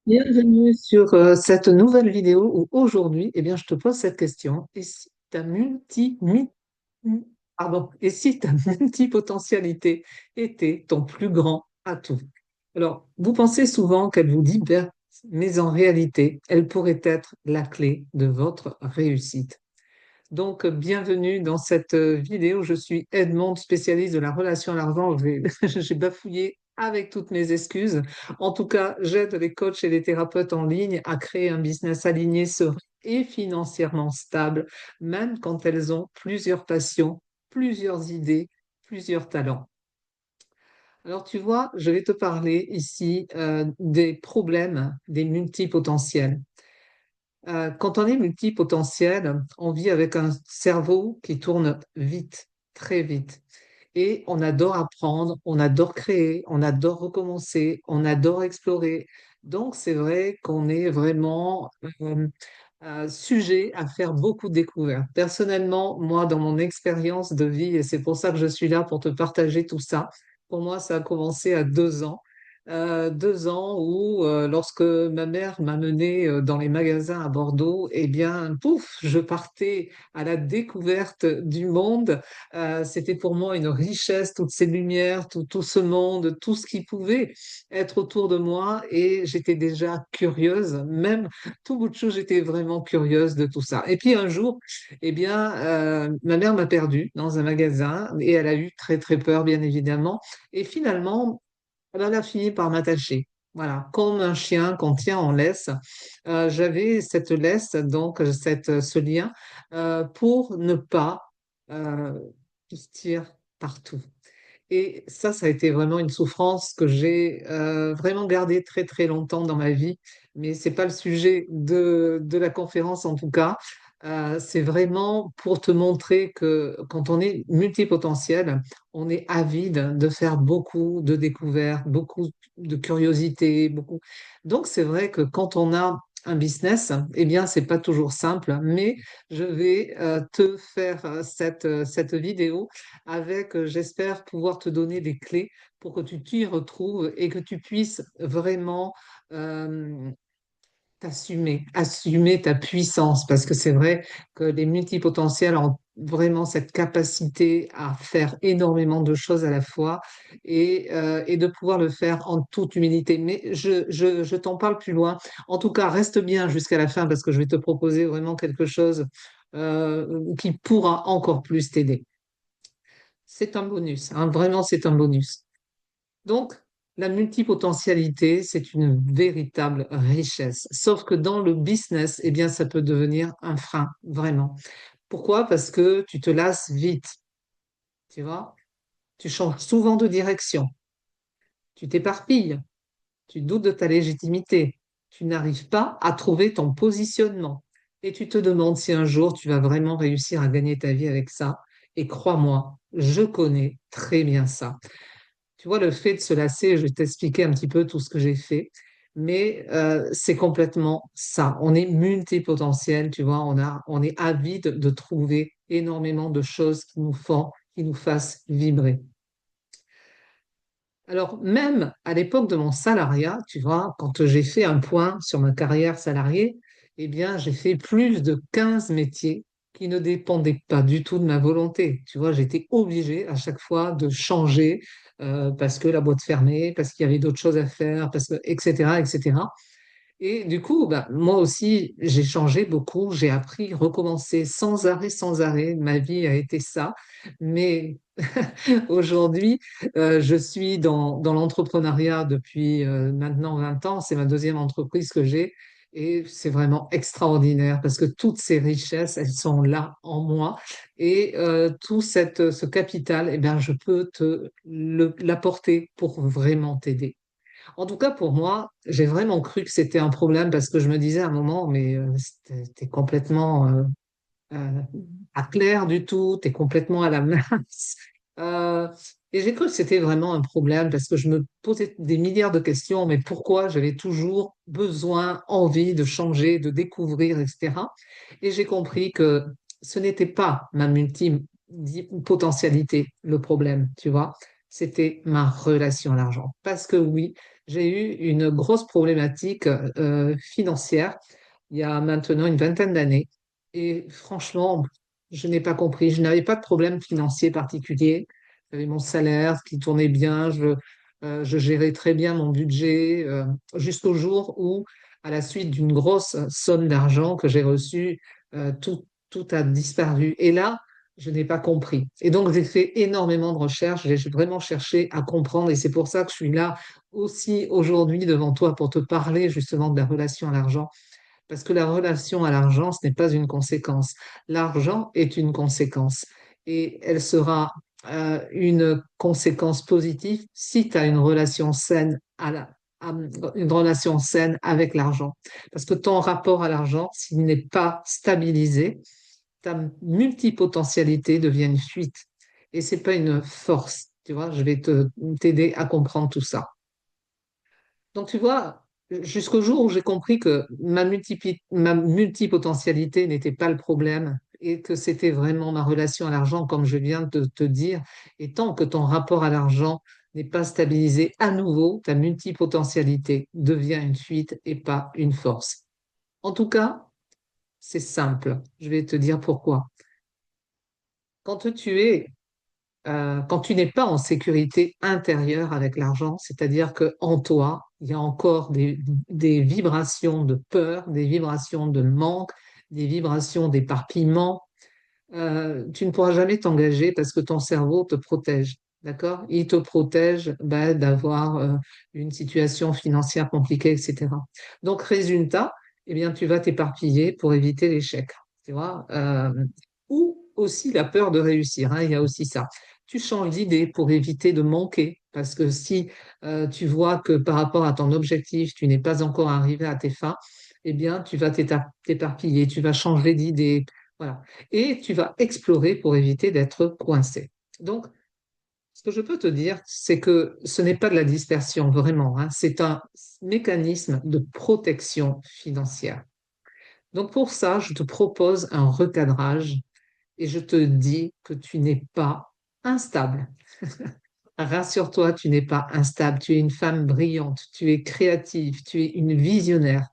Bienvenue sur cette nouvelle vidéo où aujourd'hui, eh bien, je te pose cette question. Et si ta et si ta multipotentialité était ton plus grand atout? Alors, vous pensez souvent qu'elle vous libère, mais en réalité, elle pourrait être la clé de votre réussite. Donc, bienvenue dans cette vidéo. Je suis Edmond, spécialiste de la relation à l'argent. J'ai bafouillé avec toutes mes excuses. En tout cas, j'aide les coachs et les thérapeutes en ligne à créer un business aligné, serein et financièrement stable, même quand elles ont plusieurs passions, plusieurs idées, plusieurs talents. Alors, tu vois, je vais te parler ici des problèmes des multipotentiels. Quand on est multipotentiel, on vit avec un cerveau qui tourne vite, très vite. Et on adore apprendre, on adore créer, on adore recommencer, on adore explorer. Donc, c'est vrai qu'on est vraiment sujet à faire beaucoup de découvertes. Personnellement, moi, dans mon expérience de vie, et c'est pour ça que je suis là pour te partager tout ça, pour moi, ça a commencé à 2 ans. 2 ans où, lorsque ma mère m'a mené dans les magasins à Bordeaux, eh bien, pouf, je partais à la découverte du monde. C'était pour moi une richesse, toutes ces lumières, tout ce monde, tout ce qui pouvait être autour de moi. Et j'étais déjà curieuse, même tout bout de chou, j'étais vraiment curieuse de tout ça. Et puis un jour, eh bien, ma mère m'a perdue dans un magasin et elle a eu très, très peur, bien évidemment. Et finalement, elle a fini par m'attacher. Voilà, comme un chien qu'on tient en laisse. J'avais cette laisse, donc ce lien, pour ne pas euh, partir partout. Et ça a été vraiment une souffrance que j'ai vraiment gardée très très longtemps dans ma vie. Mais c'est pas le sujet de la conférence en tout cas. C'est vraiment pour te montrer que quand on est multipotentiel, on est avide de faire beaucoup de découvertes, beaucoup de curiosités, beaucoup. Donc c'est vrai que quand on a un business, eh bien c'est pas toujours simple, mais je vais te faire cette vidéo avec, j'espère, pouvoir te donner des clés pour que tu t'y retrouves et que tu puisses vraiment euh, assumer ta puissance, parce que c'est vrai que les multipotentiels ont vraiment cette capacité à faire énormément de choses à la fois et de pouvoir le faire en toute humilité. Mais je t'en parle plus loin. En tout cas, reste bien jusqu'à la fin parce que je vais te proposer vraiment quelque chose qui pourra encore plus t'aider. C'est un bonus, hein, vraiment, c'est un bonus. Donc, la multipotentialité, c'est une véritable richesse. Sauf que dans le business, eh bien, ça peut devenir un frein, vraiment. Pourquoi? Parce que tu te lasses vite, tu vois. Tu changes souvent de direction, tu t'éparpilles, tu doutes de ta légitimité, tu n'arrives pas à trouver ton positionnement et tu te demandes si un jour tu vas vraiment réussir à gagner ta vie avec ça. Et crois-moi, je connais très bien ça. Tu vois, le fait de se lasser, je vais t'expliquer un petit peu tout ce que j'ai fait, mais c'est complètement ça. On est multipotentiel, tu vois, on est avide de trouver énormément de choses qui nous fassent vibrer. Alors, même à l'époque de mon salariat, tu vois, quand j'ai fait un point sur ma carrière salariée, eh bien, j'ai fait plus de 15 métiers qui ne dépendaient pas du tout de ma volonté. Tu vois, j'étais obligée à chaque fois de changer parce que la boîte fermait, parce qu'il y avait d'autres choses à faire, parce que, etc., etc. Et du coup, bah, moi aussi, j'ai changé beaucoup, j'ai appris, recommencé sans arrêt, sans arrêt. Ma vie a été ça. Mais aujourd'hui, je suis dans l'entrepreneuriat depuis maintenant 20 ans. C'est ma deuxième entreprise que j'ai. Et c'est vraiment extraordinaire parce que toutes ces richesses, elles sont là en moi. Et tout ce capital, eh bien, je peux l'apporter pour vraiment t'aider. En tout cas, pour moi, j'ai vraiment cru que c'était un problème parce que je me disais à un moment, mais t'es complètement euh, à clair du tout, t'es complètement à la masse. Euh, et j'ai cru que c'était vraiment un problème parce que je me posais des milliards de questions, mais pourquoi j'avais toujours besoin, envie de changer, de découvrir, etc. Et j'ai compris que ce n'était pas ma multi-potentialité le problème, tu vois, c'était ma relation à l'argent. Parce que oui, j'ai eu une grosse problématique financière il y a maintenant une vingtaine d'années. Et franchement, je n'ai pas compris. Je n'avais pas de problème financier particulier. J'avais mon salaire qui tournait bien. Je gérais très bien mon budget jusqu'au jour où, à la suite d'une grosse somme d'argent que j'ai reçue, tout a disparu. Et là, je n'ai pas compris. Et donc, j'ai fait énormément de recherches. J'ai vraiment cherché à comprendre. Et c'est pour ça que je suis là aussi aujourd'hui devant toi pour te parler justement de la relation à l'argent. Parce que la relation à l'argent, ce n'est pas une conséquence. L'argent est une conséquence. Et elle sera une conséquence positive si tu as une relation saine une relation saine avec l'argent. Parce que ton rapport à l'argent, s'il n'est pas stabilisé, ta multipotentialité devient une fuite. Et c'est pas une force. Tu vois, je vais t'aider à comprendre tout ça. Donc, tu vois, jusqu'au jour où j'ai compris que ma multipotentialité n'était pas le problème et que c'était vraiment ma relation à l'argent, comme je viens de te dire, et tant que ton rapport à l'argent n'est pas stabilisé à nouveau, ta multipotentialité devient une fuite et pas une force. En tout cas, c'est simple. Je vais te dire pourquoi. Quand tu es quand tu n'es pas en sécurité intérieure avec l'argent, c'est-à-dire que en toi, il y a encore des vibrations de peur, des vibrations de manque, des vibrations d'éparpillement, tu ne pourras jamais t'engager parce que ton cerveau te protège. D'accord? Il te protège d'avoir une situation financière compliquée, etc. Donc, résultat, eh bien, tu vas t'éparpiller pour éviter l'échec. Tu vois? Ou aussi la peur de réussir, hein, il y a aussi ça. Tu changes d'idée pour éviter de manquer. Parce que si tu vois que par rapport à ton objectif, tu n'es pas encore arrivé à tes fins, eh bien, tu vas t'éparpiller, tu vas changer d'idée. Voilà, et tu vas explorer pour éviter d'être coincé. Donc, ce que je peux te dire, c'est que ce n'est pas de la dispersion vraiment, hein, c'est un mécanisme de protection financière. Donc, pour ça, je te propose un recadrage et je te dis que tu n'es pas instable. Rassure-toi, tu n'es pas instable, tu es une femme brillante, tu es créative, tu es une visionnaire,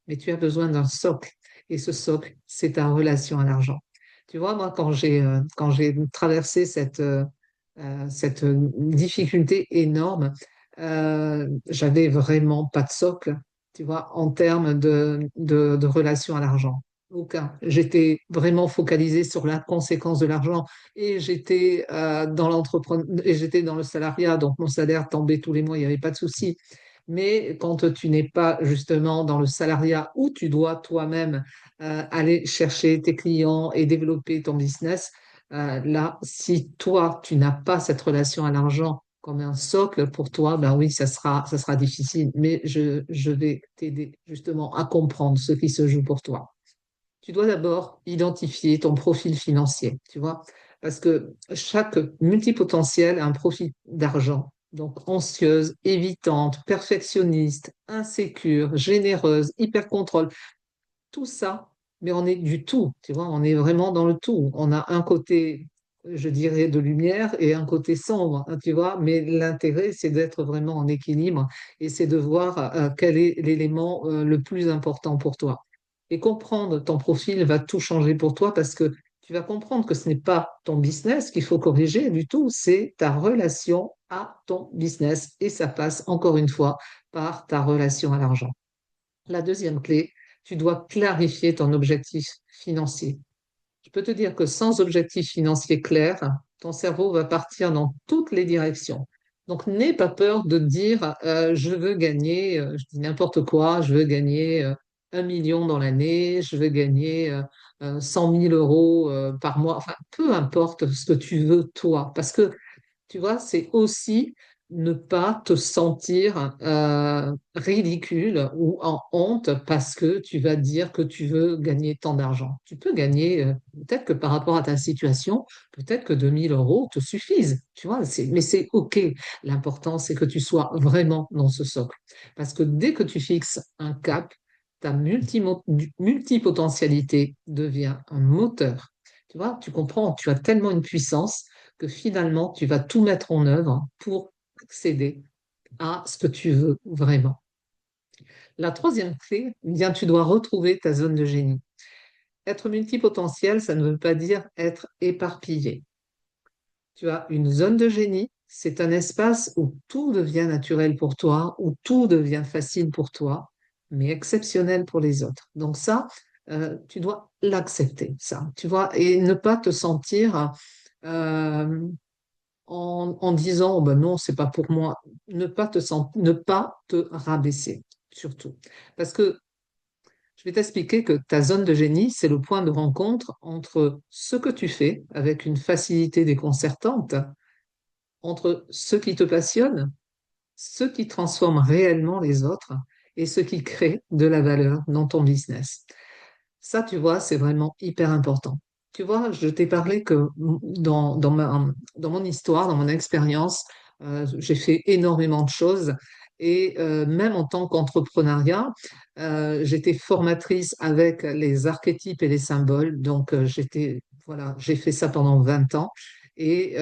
mais tu as besoin d'un socle. Et ce socle, c'est ta relation à l'argent. Tu vois, moi, quand j'ai traversé cette difficulté énorme, j'avais vraiment pas de socle, tu vois, en termes de relation à l'argent. Aucun. J'étais vraiment focalisée sur la conséquence de l'argent et j'étais et j'étais dans le salariat, donc mon salaire tombait tous les mois, il n'y avait pas de souci. Mais quand tu n'es pas justement dans le salariat où tu dois toi-même aller chercher tes clients et développer ton business, là, si toi, tu n'as pas cette relation à l'argent comme un socle pour toi, ben oui, ça sera difficile. Mais je vais t'aider justement à comprendre ce qui se joue pour toi. Tu dois d'abord identifier ton profil financier, tu vois, parce que chaque multipotentiel a un profil d'argent. Donc, anxieuse, évitante, perfectionniste, insécure, généreuse, hyper-contrôle, tout ça, mais on est du tout, tu vois, on est vraiment dans le tout. On a un côté, je dirais, de lumière et un côté sombre, hein, tu vois, mais l'intérêt, c'est d'être vraiment en équilibre et c'est de voir quel est l'élément le plus important pour toi. Et comprendre ton profil va tout changer pour toi parce que tu vas comprendre que ce n'est pas ton business qu'il faut corriger du tout, c'est ta relation à ton business et ça passe encore une fois par ta relation à l'argent. La deuxième clé, tu dois clarifier ton objectif financier. Je peux te dire que sans objectif financier clair, ton cerveau va partir dans toutes les directions. Donc, n'aie pas peur de dire je veux gagner, je dis n'importe quoi, je veux gagner 1 million dans l'année, je veux gagner 100 000 euros par mois. Enfin, peu importe ce que tu veux toi, parce que tu vois, c'est aussi ne pas te sentir ridicule ou en honte parce que tu vas dire que tu veux gagner tant d'argent. Tu peux gagner, peut-être que par rapport à ta situation, peut-être que 2 000 euros te suffisent, tu vois, mais c'est OK. L'important, c'est que tu sois vraiment dans ce socle. Parce que dès que tu fixes un cap, ta multipotentialité devient un moteur. Tu vois, tu comprends, tu as tellement une puissance que finalement, tu vas tout mettre en œuvre pour accéder à ce que tu veux vraiment. La troisième clé, eh bien, tu dois retrouver ta zone de génie. Être multipotentiel, ça ne veut pas dire être éparpillé. Tu as une zone de génie, c'est un espace où tout devient naturel pour toi, où tout devient facile pour toi, mais exceptionnel pour les autres. Donc ça, tu dois l'accepter, ça, tu vois, et ne pas te sentir euh, en disant, oh ben non, c'est pas pour moi. Ne pas te rabaisser, surtout. Parce que je vais t'expliquer que ta zone de génie, c'est le point de rencontre entre ce que tu fais avec une facilité déconcertante, entre ce qui te passionne, ce qui transforme réellement les autres et ce qui crée de la valeur dans ton business. Ça, tu vois, c'est vraiment hyper important. Tu vois, je t'ai parlé que dans mon histoire, dans mon expérience, j'ai fait énormément de choses et même en tant qu'entrepreneuriat, j'étais formatrice avec les archétypes et les symboles. Donc, voilà, j'ai fait ça pendant 20 ans. Et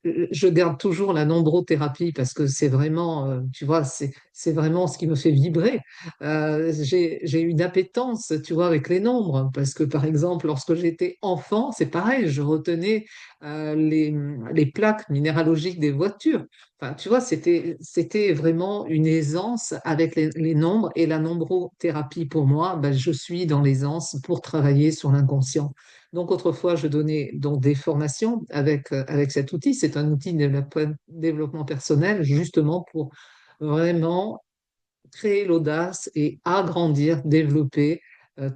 je garde toujours la nombrothérapie parce que c'est vraiment, tu vois, c'est vraiment ce qui me fait vibrer. J'ai une appétence, tu vois, avec les nombres, parce que par exemple, lorsque j'étais enfant, c'est pareil, je retenais les plaques minéralogiques des voitures. Enfin, tu vois, c'était vraiment une aisance avec les nombres et la nombrothérapie pour moi, ben, je suis dans l'aisance pour travailler sur l'inconscient. Donc autrefois, je donnais donc des formations avec cet outil. C'est un outil de développement personnel justement pour vraiment créer l'audace et agrandir, développer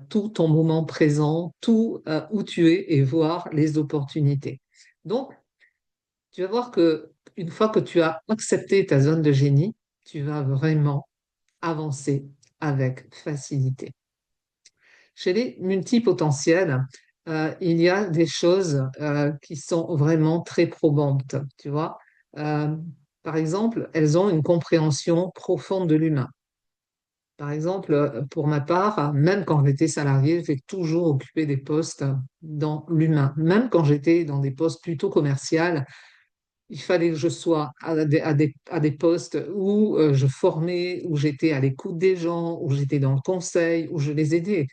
tout ton moment présent, tout où tu es et voir les opportunités. Donc, tu vas voir que une fois que tu as accepté ta zone de génie, tu vas vraiment avancer avec facilité. Chez les multipotentiels, il y a des choses qui sont vraiment très probantes, tu vois. Euh, Par exemple, elles ont une compréhension profonde de l'humain. Par exemple, pour ma part, même quand j'étais salarié, j'ai toujours occupé des postes dans l'humain. Même quand j'étais dans des postes plutôt commerciaux, il fallait que je sois à des postes où je formais, où j'étais à l'écoute des gens, où j'étais dans le conseil, où je les aidais.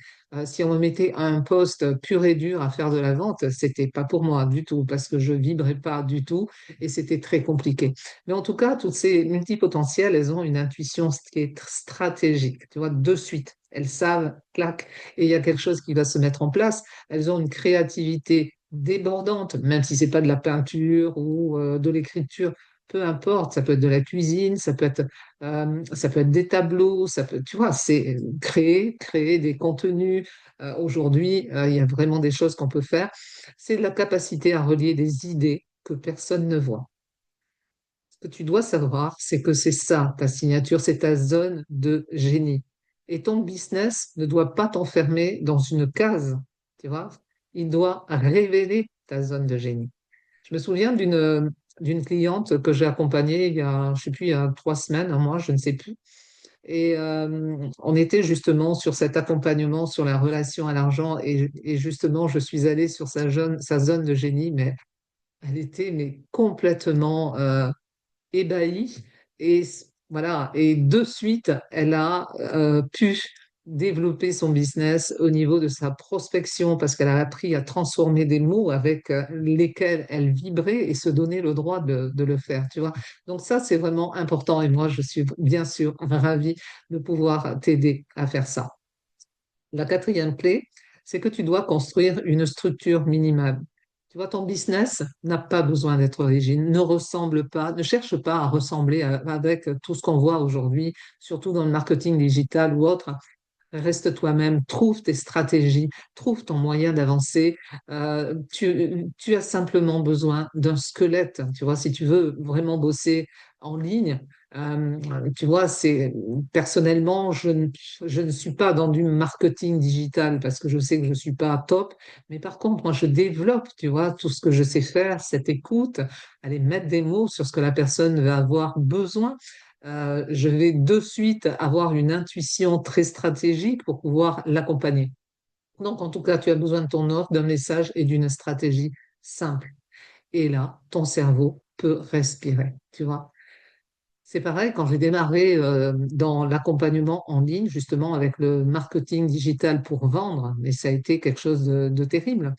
Si on me mettait à un poste pur et dur à faire de la vente, c'était pas pour moi du tout, parce que je vibrais pas du tout et c'était très compliqué. Mais en tout cas, toutes ces multipotentielles, elles ont une intuition qui est stratégique, tu vois, de suite. Elles savent, clac, et il y a quelque chose qui va se mettre en place. Elles ont une créativité débordante, même si c'est pas de la peinture ou de l'écriture, peu importe, ça peut être de la cuisine, ça peut être des tableaux, ça peut, tu vois, c'est créer des contenus. Aujourd'hui, il y a vraiment des choses qu'on peut faire. C'est de la capacité à relier des idées que personne ne voit. Ce que tu dois savoir, c'est que c'est ça, ta signature, c'est ta zone de génie. Et ton business ne doit pas t'enfermer dans une case, tu vois. Il doit révéler ta zone de génie. Je me souviens d'une cliente que j'ai accompagnée il y a, je sais plus, il y a 3 semaines, un mois, je ne sais plus. Et on était justement sur cet accompagnement, sur la relation à l'argent. Et justement, je suis allée sur sa zone de génie, mais elle était mais complètement ébahie et voilà, et de suite elle a pu développer son business au niveau de sa prospection parce qu'elle a appris à transformer des mots avec lesquels elle vibrait et se donner le droit de le faire, tu vois. Donc ça, c'est vraiment important et moi, je suis bien sûr ravie de pouvoir t'aider à faire ça. La quatrième clé, c'est que tu dois construire une structure minimale. Tu vois, ton business n'a pas besoin d'être rigide, ne ressemble pas, ne cherche pas à ressembler avec tout ce qu'on voit aujourd'hui, surtout dans le marketing digital ou autre. Reste toi-même, trouve tes stratégies, trouve ton moyen d'avancer. Tu as simplement besoin d'un squelette. Tu vois, si tu veux vraiment bosser en ligne, euh, tu vois, personnellement, je ne suis pas dans du marketing digital parce que je sais que je ne suis pas top. Mais par contre, moi, je développe, tu vois, tout ce que je sais faire, cette écoute, aller mettre des mots sur ce que la personne va avoir besoin. Je vais de suite avoir une intuition très stratégique pour pouvoir l'accompagner. Donc, en tout cas, tu as besoin de ton offre, d'un message et d'une stratégie simple. Et là, ton cerveau peut respirer, tu vois. C'est pareil, quand j'ai démarré dans l'accompagnement en ligne, justement avec le marketing digital pour vendre, mais ça a été quelque chose de terrible.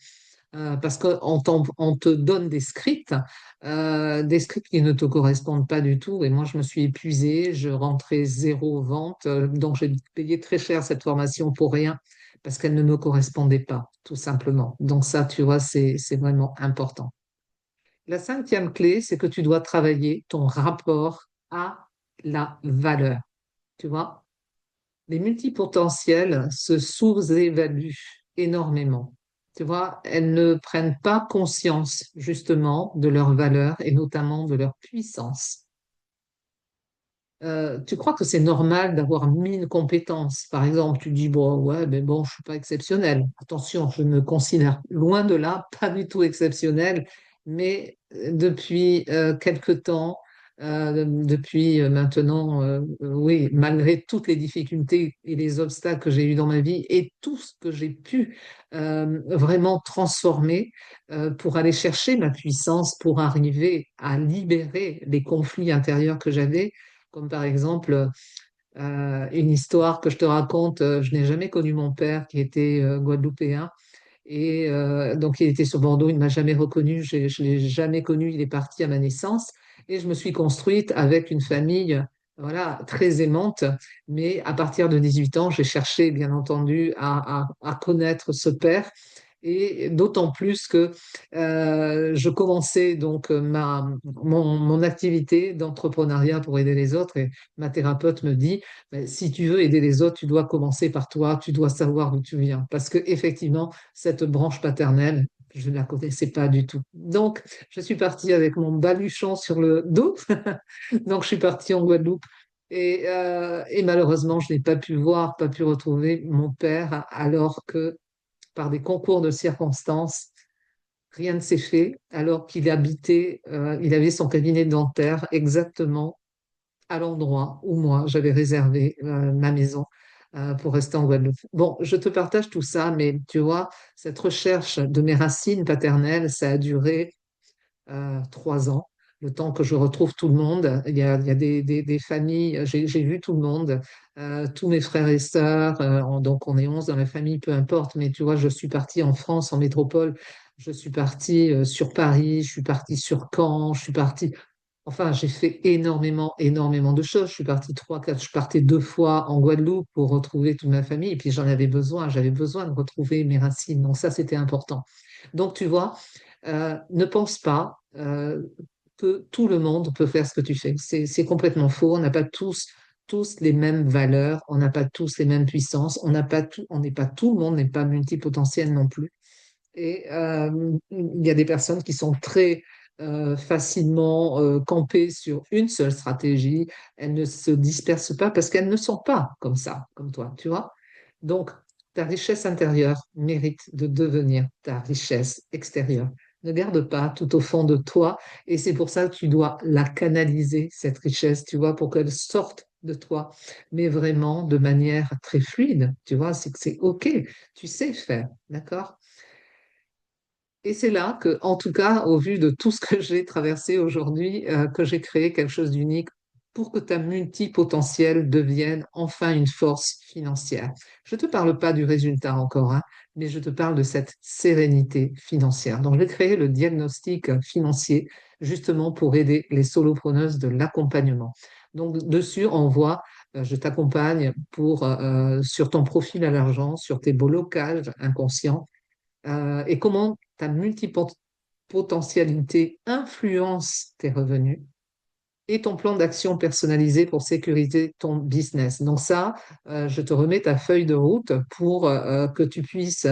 Parce on te donne des scripts qui ne te correspondent pas du tout. Et moi, je me suis épuisée, je rentrais zéro vente, donc j'ai payé très cher cette formation pour rien, parce qu'elle ne me correspondait pas, tout simplement. Donc ça, tu vois, c'est vraiment important. La cinquième clé, c'est que tu dois travailler ton rapport à la valeur. Tu vois, les multipotentiels se sous-évaluent énormément. Tu vois, elles ne prennent pas conscience justement de leur valeur et notamment de leur puissance. Tu crois que c'est normal d'avoir 1000 compétences? Par exemple, tu dis, bon, ouais, mais bon, je suis pas exceptionnel. Attention, je me considère loin de là, pas du tout exceptionnel, mais depuis quelque temps, depuis maintenant, oui, malgré toutes les difficultés et les obstacles que j'ai eus dans ma vie et tout ce que j'ai pu vraiment transformer pour aller chercher ma puissance, pour arriver à libérer les conflits intérieurs que j'avais, comme par exemple une histoire que je te raconte. Je n'ai jamais connu mon père qui était guadeloupéen. Et donc, il était sur Bordeaux, il ne m'a jamais reconnu, je ne l'ai jamais connu, il est parti à ma naissance. Et je me suis construite avec une famille, voilà, très aimante. Mais à partir de 18 ans, j'ai cherché, bien entendu, à connaître ce père. Et d'autant plus que je commençais donc mon activité d'entrepreneuriat pour aider les autres. Et ma thérapeute me dit, ben, si tu veux aider les autres, tu dois commencer par toi, tu dois savoir d'où tu viens. Parce que effectivement, cette branche paternelle, je ne la connaissais pas du tout. Donc, je suis partie avec mon baluchon sur le dos. Donc, je suis partie en Guadeloupe. Et malheureusement, je n'ai pas pu voir, pas pu retrouver mon père, alors que par des concours de circonstances, rien ne s'est fait, alors qu'il habitait, il avait son cabinet dentaire exactement à l'endroit où moi j'avais réservé ma maison pour rester en Guadeloupe. Bon, je te partage tout ça, mais tu vois, cette recherche de mes racines paternelles, ça a duré 3 ans, le temps que je retrouve tout le monde. Il y a des familles, j'ai vu tout le monde, tous mes frères et sœurs, donc on est 11 dans la famille, peu importe, mais tu vois, je suis partie en France, en métropole, je suis partie sur Paris, je suis partie sur Caen, je suis partie. Enfin, j'ai fait énormément, énormément de choses. Je suis partie 3, 4, je partais 2 fois en Guadeloupe pour retrouver toute ma famille. Et puis j'en avais besoin, j'avais besoin de retrouver mes racines. Donc ça, c'était important. Donc tu vois, ne pense pas que tout le monde peut faire ce que tu fais. C'est complètement faux. On n'a pas tous les mêmes valeurs, on n'a pas tous les mêmes puissances, on n'a pas tout, on n'est pas tout le monde n'est pas multipotentiel non plus. Et il y a des personnes qui sont très facilement campées sur une seule stratégie. Elles ne se dispersent pas parce qu'elles ne sont pas comme ça, comme toi, tu vois. Donc, ta richesse intérieure mérite de devenir ta richesse extérieure. Ne garde pas tout au fond de toi. Et c'est pour ça que tu dois la canaliser, cette richesse, tu vois, pour qu'elle sorte de toi, mais vraiment de manière très fluide, tu vois, c'est que c'est OK, tu sais faire, d'accord? Et c'est là que, en tout cas, au vu de tout ce que j'ai traversé aujourd'hui, que j'ai créé quelque chose d'unique pour que ta multipotentiel devienne enfin une force financière. Je ne te parle pas du résultat encore, hein, mais je te parle de cette sérénité financière. Donc, j'ai créé le diagnostic financier justement pour aider les solopreneuses de l'accompagnement. Donc, dessus, on voit, je t'accompagne sur ton profil à l'argent, sur tes blocages inconscients et comment ta multipotentialité influence tes revenus et ton plan d'action personnalisé pour sécuriser ton business. Donc ça, je te remets ta feuille de route pour que tu puisses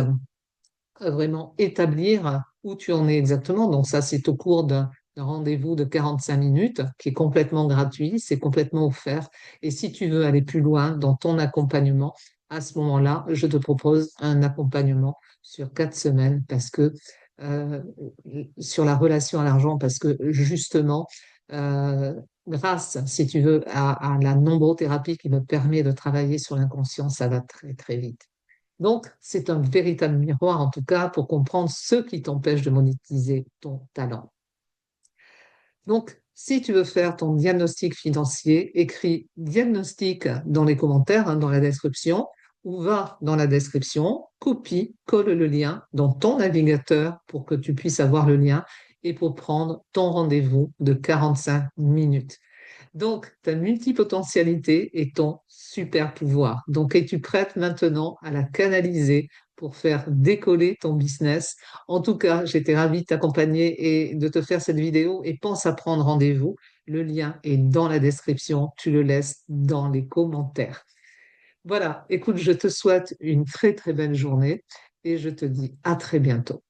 vraiment établir où tu en es exactement. Donc ça, c'est au cours d'un rendez-vous de 45 minutes qui est complètement gratuit, c'est complètement offert. Et si tu veux aller plus loin dans ton accompagnement, à ce moment-là, je te propose un accompagnement sur 4 semaines parce que euh, sur la relation à l'argent, parce que justement, euh, grâce, si tu veux, à la nombrothérapie qui me permet de travailler sur l'inconscient, ça va très, très vite. Donc, c'est un véritable miroir, en tout cas, pour comprendre ce qui t'empêche de monétiser ton talent. Donc, Si tu veux faire ton diagnostic financier, écris diagnostic dans les commentaires, hein, dans la description, ou va dans la description, copie, colle le lien dans ton navigateur pour que tu puisses avoir le lien et pour prendre ton rendez-vous de 45 minutes. Donc, ta multipotentialité est ton super pouvoir. Donc, es-tu prête maintenant à la canaliser pour faire décoller ton business? En tout cas, j'étais ravie de t'accompagner et de te faire cette vidéo et pense à prendre rendez-vous. Le lien est dans la description. Tu le laisses dans les commentaires. Voilà, écoute, je te souhaite une très très belle journée et je te dis à très bientôt.